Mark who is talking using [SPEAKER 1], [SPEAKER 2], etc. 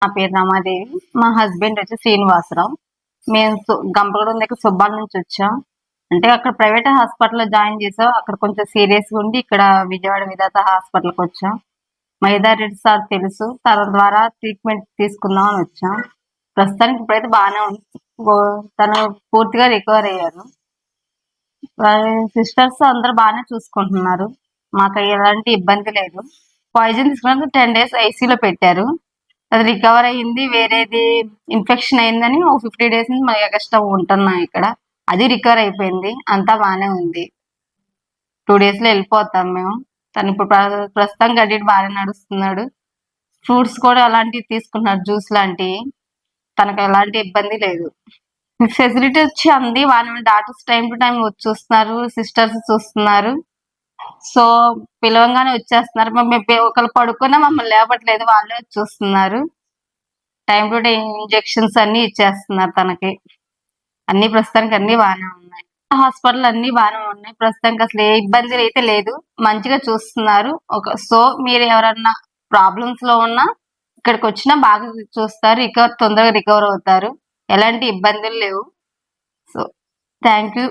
[SPEAKER 1] నా పేరు రమాదేవి. మా హస్బెండ్ వచ్చి శ్రీనివాసరావు. మేము గంపగూడెం దగ్గర సుబ్బాల నుంచి వచ్చాం. అంటే అక్కడ ప్రైవేట్ హాస్పిటల్లో జాయిన్ చేసాం. అక్కడ కొంచెం సీరియస్గా ఉండి ఇక్కడ విజయవాడ విధాత హాస్పిటల్కి వచ్చాం. మైదారెడ్డి సార్ తెలుసు. తన ద్వారా ట్రీట్మెంట్ తీసుకుందాం అని వచ్చాం. ప్రస్తుతానికి ఇప్పుడైతే బాగానే ఉంది. తను పూర్తిగా రికవర్ అయ్యారు. సిస్టర్స్ అందరూ బాగానే చూసుకుంటున్నారు. మాకు ఎలాంటి ఇబ్బంది లేదు. పాయిజన్ తీసుకున్నాక 10 days ఐసీలో పెట్టారు. అది రికవర్ అయ్యింది. వేరేది ఇన్ఫెక్షన్ అయిందని ఒక 50 days నుంచి మనం ఎక్స్ట్రా ఉంటున్నాం ఇక్కడ. అది రికవర్ అయిపోయింది. అంతా బాగానే ఉంది. 2 days లో వెళ్ళిపోతాం మేము. తను ఇప్పుడు ప్రస్తుతం గడ్డి బాగానే నడుస్తున్నాడు. ఫ్రూట్స్ కూడా అలాంటివి తీసుకుంటున్నాడు, జ్యూస్ లాంటివి. తనకు ఎలాంటి ఇబ్బంది లేదు. ఫెసిలిటీ వచ్చి అంది వాళ్ళ డాక్టర్స్ టైం టు టైం వచ్చి చూస్తున్నారు, సిస్టర్స్ చూస్తున్నారు. సో పిలవంగానే వచ్చేస్తున్నారు. మేము ఒకళ్ళు పడుకున్నా మమ్మల్ని లేపట్లేదు, వాళ్ళే వచ్చి చూస్తున్నారు. టైం టు టైం ఇంజెక్షన్స్ అన్ని ఇచ్చేస్తున్నారు తనకి. అన్ని ప్రస్తుతానికి అన్ని బాగానే ఉన్నాయి. హాస్పిటల్ అన్ని బాగానే ఉన్నాయి. ప్రస్తుతానికి అసలు ఏ ఇబ్బంది అయితే లేదు. మంచిగా చూస్తున్నారు. సో మీరు ఎవరన్నా ప్రాబ్లమ్స్ లో ఉన్నా ఇక్కడికి వచ్చినా బాగా చూస్తారు. తొందరగా రికవర్ అవుతారు. ఎలాంటి ఇబ్బందులు లేవు. So thank you.